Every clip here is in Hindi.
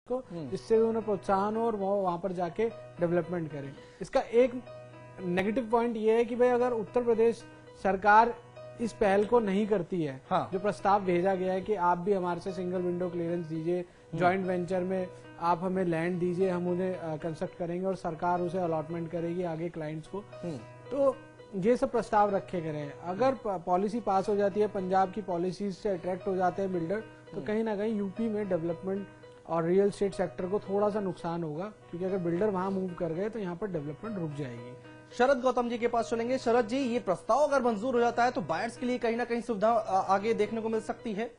को, जिससे भी उन्हें प्रोत्साहन हो और वो वहां पर जाके डेवलपमेंट करें। इसका एक नेगेटिव पॉइंट ये है कि भाई अगर उत्तर प्रदेश सरकार इस पहल को नहीं करती है, हाँ। जो प्रस्ताव भेजा गया है कि आप भी हमारे से सिंगल विंडो क्लियरेंस दीजिए, जॉइंट वेंचर में आप हमें लैंड दीजिए, हम उन्हें कंस्ट्रक्ट करेंगे और सरकार उसे अलॉटमेंट करेगी आगे क्लाइंट्स को, तो ये सब प्रस्ताव रखे गए हैं। अगर पॉलिसी पास हो जाती है, पंजाब की पॉलिसीज से अट्रैक्ट हो जाते हैं बिल्डर, तो कहीं ना कहीं यूपी में डेवलपमेंट और रियल एस्टेट सेक्टर को थोड़ा सा नुकसान होगा, क्योंकि अगर बिल्डर वहां मूव कर गए तो यहाँ पर डेवलपमेंट रुक जाएगी। शरद गौतम जी के पास चलेंगे। शरद जी, ये प्रस्ताव अगर मंजूर हो जाता है तो बायर्स के लिए कहीं ना कहीं सुविधा आगे देखने को मिल सकती है।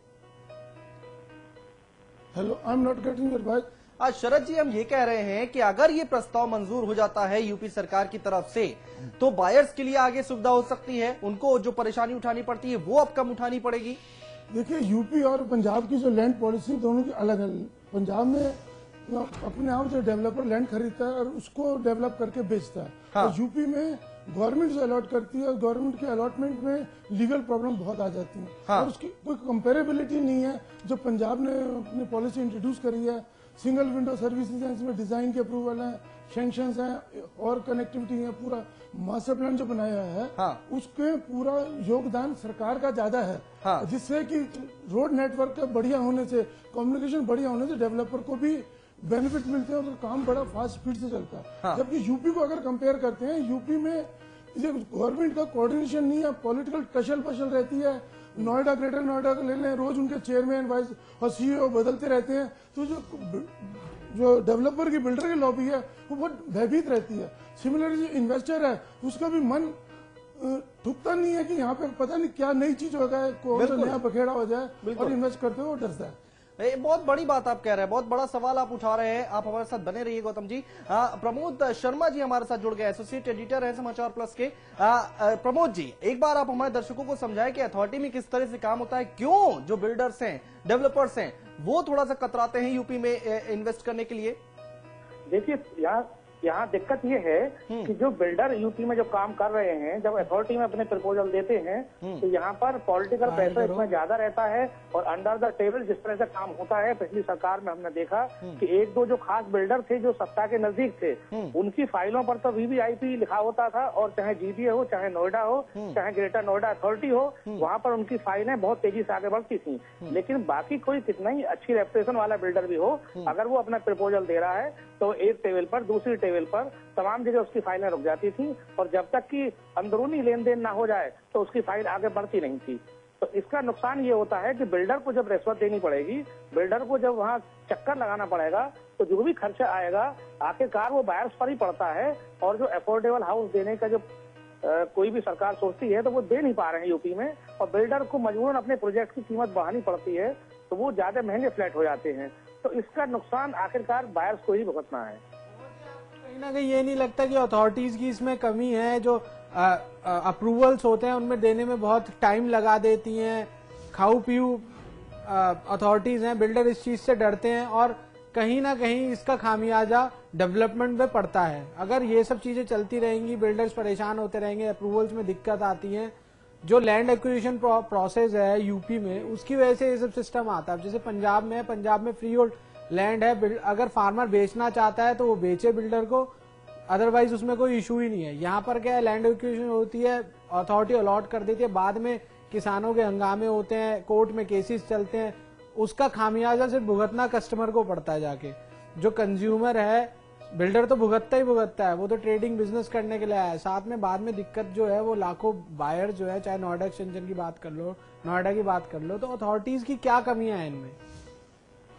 Hello, I am not getting your voice. आज शरद जी, हम ये कह रहे हैं कि अगर ये प्रस्ताव मंजूर हो जाता है यूपी सरकार की तरफ से, तो बायर्स के लिए आगे सुविधा हो सकती है, उनको जो परेशानी उठानी पड़ती है वो अब कम उठानी पड़ेगी। देखिए, यूपी और पंजाब की जो लैंड पॉलिसी दोनों की अलग अलग। पंजाब में अपने आप जो डेवलपर लैंड खरीदता है और उसको डेवलप करके बेचता है, हाँ। और यूपी में गवर्नमेंट जो अलॉट करती है, और गवर्नमेंट के अलॉटमेंट में लीगल प्रॉब्लम बहुत आ जाती है, हाँ। और उसकी कोई कंपेरेबिलिटी नहीं है। जो पंजाब ने अपनी पॉलिसी इंट्रोड्यूस करी है, सिंगल विंडो सर्विसेज हैं, इसमें डिजाइन के अप्रूवल हैं, सैंक्शंस हैं और कनेक्टिविटी है, पूरा मास्टर प्लान जो बनाया है, हाँ। उसके पूरा योगदान सरकार का ज्यादा है, हाँ। जिससे कि रोड नेटवर्क का बढ़िया होने से, कम्युनिकेशन बढ़िया होने से डेवलपर को भी बेनिफिट मिलते हैं और काम बड़ा फास्ट स्पीड से चलता है। हाँ। जबकि यूपी को अगर कंपेयर करते हैं, यूपी में गवर्नमेंट का कोऑर्डिनेशन नहीं है, पॉलिटिकल टशल पशल रहती है। नोएडा, ग्रेटर नोएडा को ले लें, रोज उनके चेयरमैन वाइस और सीईओ बदलते रहते हैं, तो जो डेवलपर की, बिल्डर की लॉबी है वो बहुत भयभीत रहती है। सिमिलरली जो इन्वेस्टर है उसका भी मन ठुकता नहीं है कि यहाँ पे पता नहीं क्या नई चीज हो जाए, कौन सा नया बखेड़ा हो जाए, और इन्वेस्ट करते हुए वो डरता है। बहुत बड़ी बात आप कह रहे हैं, बहुत बड़ा सवाल आप उठा रहे हैं। आप हमारे साथ बने रहिए गौतम जी। प्रमोद शर्मा जी हमारे साथ जुड़ गए, एसोसिएट एडिटर है समाचार प्लस के। प्रमोद जी, एक बार आप हमारे दर्शकों को समझाएं कि अथॉरिटी में किस तरह से काम होता है, क्यों जो बिल्डर्स हैं, डेवलपर्स हैं, वो थोड़ा सा कतराते हैं यूपी में इन्वेस्ट करने के लिए। देखिए, यहाँ दिक्कत ये है कि जो बिल्डर यूपी में जो काम कर रहे हैं, जब अथॉरिटी में अपने प्रपोजल देते हैं, तो यहाँ पर पॉलिटिकल प्रेशर इतना ज्यादा रहता है, और अंडर द टेबल जिस तरह से काम होता है, पिछली सरकार में हमने देखा कि एक दो जो खास बिल्डर थे जो सत्ता के नजदीक थे, उनकी फाइलों पर तो वीवीआईपी लिखा होता था, और चाहे जीटीए हो, चाहे नोएडा हो, चाहे ग्रेटर नोएडा अथॉरिटी हो, वहाँ पर उनकी फाइलें बहुत तेजी से आगे बढ़ती थी। लेकिन बाकी कोई कितना ही अच्छी रेपुटेशन वाला बिल्डर भी हो, अगर वो अपना प्रपोजल दे रहा है तो एक टेबल पर, दूसरी टेबल पर तमाम जगह उसकी फाइलें रुक जाती थी, और जब तक कि अंदरूनी लेन देन ना हो जाए तो उसकी फाइल आगे बढ़ती नहीं थी। तो इसका नुकसान ये होता है कि बिल्डर को जब रिश्वत देनी पड़ेगी, बिल्डर को जब वहाँ चक्कर लगाना पड़ेगा, तो जो भी खर्चा आएगा आखिरकार वो बायर्स पर ही पड़ता है। और जो अफोर्डेबल हाउस देने का जो कोई भी सरकार सोचती है, तो वो दे नहीं पा रहे हैं यूपी में, और बिल्डर को मजबूरन अपने प्रोजेक्ट की कीमत बढ़ानी पड़ती है, तो वो ज्यादा महंगे फ्लैट हो जाते हैं। तो इसका नुकसान आखिरकार बायर्स को ही भुगतना है। कहीं ना कहीं ये नहीं लगता कि अथॉरिटीज की इसमें कमी है, जो अप्रूवल्स होते हैं उनमें देने में बहुत टाइम लगा देती हैं, खाऊ पीऊ अथॉरिटीज हैं, बिल्डर इस चीज से डरते हैं, और कहीं ना कहीं इसका खामियाजा डेवलपमेंट में पड़ता है। अगर ये सब चीजें चलती रहेंगी, बिल्डर्स परेशान होते रहेंगे, अप्रूवल्स में दिक्कत आती है, जो लैंड एक्विजिशन प्रोसेस है यूपी में, उसकी वजह से ये सब सिस्टम आता है। जैसे पंजाब में फ्री होल्ड लैंड है, अगर फार्मर बेचना चाहता है तो वो बेचे बिल्डर को, अदरवाइज उसमें कोई इशू ही नहीं है। यहाँ पर क्या है, लैंड एक्विजिशन होती है, अथॉरिटी अलॉट कर देती है, बाद में किसानों के हंगामे होते हैं, कोर्ट में केसेस चलते हैं, उसका खामियाजा सिर्फ भुगतना कस्टमर को पड़ता है जाके। जो कंज्यूमर है, बिल्डर तो भुगतता ही भुगतता है, वो तो ट्रेडिंग बिजनेस करने के लिए आया है, साथ में बाद में दिक्कत जो है वो लाखों बायर जो है, चाहे नोएडा एक्सटेंशन की बात कर लो, नोएडा की बात कर लो, तो अथॉरिटीज की क्या कमियां हैं इनमें?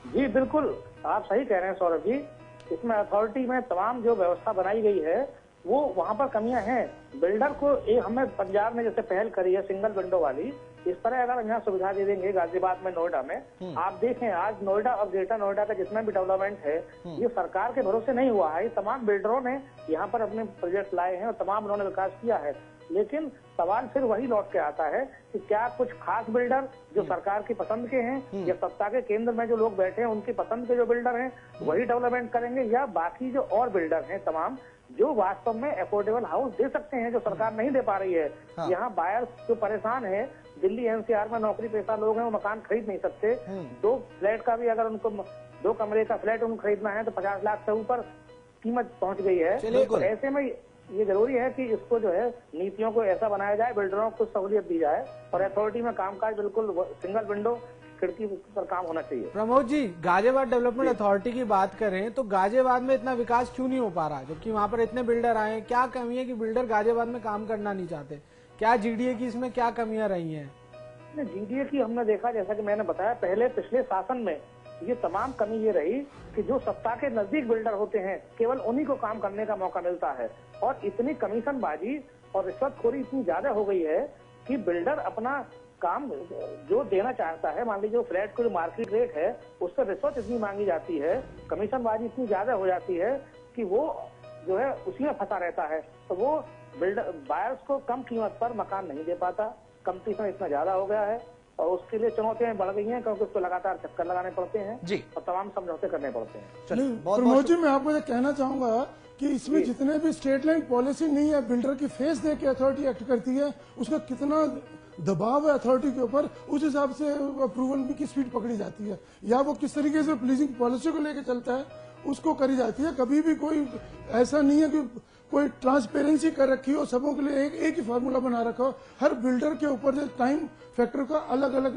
जी बिल्कुल, आप सही कह रहे हैं सौरभ जी। इसमें अथॉरिटी में तमाम जो व्यवस्था बनाई गई है, वो वहाँ पर कमियां हैं। बिल्डर को हमें पंजाब में जैसे पहल करी है सिंगल विंडो वाली, इस तरह अगर हम यहाँ सुविधा दे देंगे गाजियाबाद में, नोएडा में, आप देखें आज नोएडा और ग्रेटर नोएडा का जितना भी डेवलपमेंट है, ये सरकार के भरोसे नहीं हुआ है। तमाम बिल्डरों ने यहाँ पर अपने प्रोजेक्ट लाए हैं और तमाम उन्होंने विकास किया है, लेकिन सवाल फिर वही लौट के आता है कि क्या कुछ खास बिल्डर जो सरकार की पसंद के हैं, या सत्ता के केंद्र में जो लोग बैठे हैं उनकी पसंद के जो बिल्डर हैं वही डेवलपमेंट करेंगे, या बाकी जो और बिल्डर हैं तमाम, जो वास्तव में अफोर्डेबल हाउस दे सकते हैं, जो सरकार नहीं दे पा रही है। यहाँ बायर्स जो परेशान है, दिल्ली एनसीआर में नौकरी पेशा लोग हैं, वो मकान खरीद नहीं सकते, 2 फ्लैट का भी अगर उनको 2 कमरे का फ्लैट उनको खरीदना है तो 50 लाख से ऊपर कीमत पहुंच गई है। तो ऐसे में ये जरूरी है कि इसको जो है नीतियों को ऐसा बनाया जाए, बिल्डरों को सहूलियत दी जाए और अथॉरिटी में कामकाज बिल्कुल सिंगल विंडो खिड़की पर काम होना चाहिए। प्रमोद जी, गाजियाबाद डेवलपमेंट अथॉरिटी की बात करें तो गाजियाबाद में इतना विकास क्यों नहीं हो पा रहा, जबकि वहाँ पर इतने बिल्डर आए हैं? क्या कमी है कि बिल्डर गाजियाबाद में काम करना नहीं चाहते? क्या जीडीए की इसमें क्या कमियां रही हैं? जीडीए की हमने देखा, जैसा कि मैंने बताया पहले, पिछले शासन में ये तमाम कमी ये रही कि जो सत्ता के नजदीक बिल्डर होते हैं केवल उन्हीं को काम करने का मौका मिलता है और इतनी कमीशनबाजी और रिश्वतखोरी इतनी ज्यादा हो गई है कि बिल्डर अपना काम जो देना चाहता है, मान लीजिए फ्लैट को जो मार्केट रेट है उससे रिश्वत इतनी मांगी जाती है, कमीशनबाजी इतनी ज्यादा हो जाती है कि वो जो है उसी में फंसा रहता है। तो वो बिल्डर बायर्स को कम कीमत पर मकान नहीं दे पाता, कंपटीशन इतना ज्यादा हो गया है और उसके लिए चुनौतियां बढ़ गई हैं क्योंकि उसको लगातार चक्कर लगाने पड़ते हैं जी और तमाम समझौते करने पड़ते हैं। प्रमोद जी, मैं आपको ये कहना चाहूंगा कि इसमें जितने भी स्टेट लाइन पॉलिसी नहीं है, बिल्डर की फेस दे के अथॉरिटी एक्ट करती है, उसका कितना दबाव है अथॉरिटी के ऊपर, उस हिसाब से अप्रूवल की स्पीड पकड़ी जाती है या वो किस तरीके से प्लीजिंग पॉलिसी को लेकर चलता है उसको करी जाती है। कभी भी कोई ऐसा नहीं है कि कोई ट्रांसपेरेंसी कर रखी हो, सबों के लिए एक ही फार्मूला बना रखा हो। हर बिल्डर के ऊपर जो टाइम फैक्टर का अलग अलग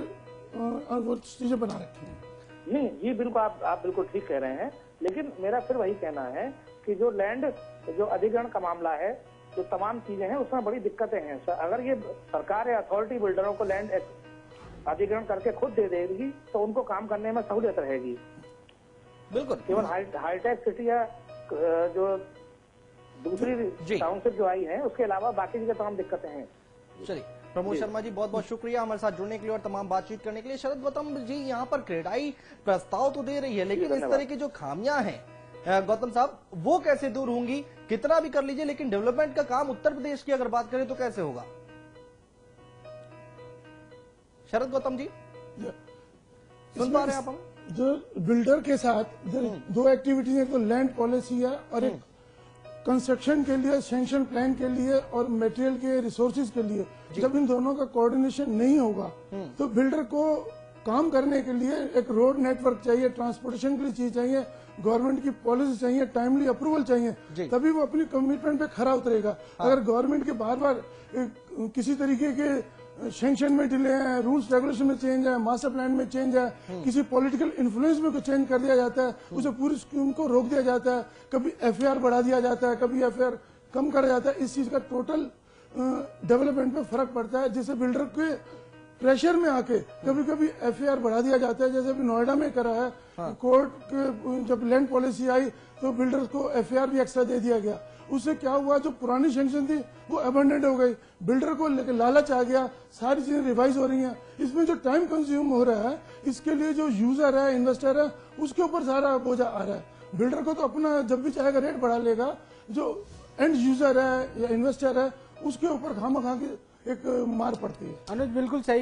चीजें बना रखी है। नहीं, ये बिल्कुल आप बिल्कुल ठीक कह रहे हैं, लेकिन मेरा फिर वही कहना है कि जो लैंड जो अधिग्रहण का मामला है, जो तमाम चीजें हैं उसमें बड़ी दिक्कतें हैं। अगर ये सरकार या अथॉरिटी बिल्डरों को लैंड अधिग्रहण करके खुद दे देगी तो उनको काम करने में सहूलियत रहेगी। बिल्कुल, केवल हाईटेक सिटी या जो दूसरी टाउनशिप जो आई है उसके अलावा बाकी जगह तमाम दिक्कतें हैं। चलिए प्रमोद शर्मा जी, बहुत बहुत शुक्रिया हमारे साथ जुड़ने के लिए और तमाम बातचीत करने के लिए। शरद गौतम जी, यहाँ पर क्रेडाई प्रस्ताव तो दे रही है, लेकिन इस तरह की जो खामियां हैं गौतम साहब, वो कैसे दूर होंगी? कितना भी कर लीजिए, लेकिन डेवलपमेंट का काम उत्तर प्रदेश की अगर बात करें तो कैसे होगा? शरद गौतम जी, सुन पा रहे हैं आप हम? जो बिल्डर के साथ दो एक्टिविटीज है, तो लैंड पॉलिसी है और एक कंस्ट्रक्शन के लिए, सैंक्शन प्लान के लिए और मटेरियल के रिसोर्सेज के लिए। जब इन दोनों का कोऑर्डिनेशन नहीं होगा तो बिल्डर को काम करने के लिए एक रोड नेटवर्क चाहिए, ट्रांसपोर्टेशन के लिए चीज चाहिए, गवर्नमेंट की पॉलिसी चाहिए, टाइमली अप्रूवल चाहिए, तभी वो अपनी कमिटमेंट पे खरा उतरेगा। अगर गवर्नमेंट के बार बार किसी तरीके के सैंक्शन में डिले है, रूल्स रेगुलेशन में चेंज है, मास्टर प्लान में चेंज है, किसी पॉलिटिकल इन्फ्लुएंस में कुछ चेंज कर दिया जाता है, उसे पूरी स्कीम को रोक दिया जाता है, कभी एफआईआर बढ़ा दिया जाता है, कभी एफआईआर कम करा जाता है। इस चीज का टोटल डेवलपमेंट पे फर्क पड़ता है, जिससे बिल्डर के प्रेशर में आके कभी कभी एफआईआर बढ़ा दिया जाता है। जैसे अभी नोएडा में करा है, कोर्ट के जब लैंड पॉलिसी आई तो बिल्डर्स को एफआईआर भी एक्स्ट्रा दे दिया गया। उससे क्या हुआ, जो पुरानी सैंक्शन थी वो अबंडेंट हो गई, बिल्डर को लालच आ गया, सारी चीजें रिवाइज हो रही हैं। इसमें जो टाइम कंज्यूम हो रहा है, इसके लिए जो यूजर है, इन्वेस्टर है, उसके ऊपर सारा बोझा आ रहा है। बिल्डर को तो अपना जब भी चाहेगा रेट बढ़ा लेगा, जो एंड यूजर है या इन्वेस्टर है उसके ऊपर खामखा की एक मार पड़ती है। अनुज बिल्कुल सही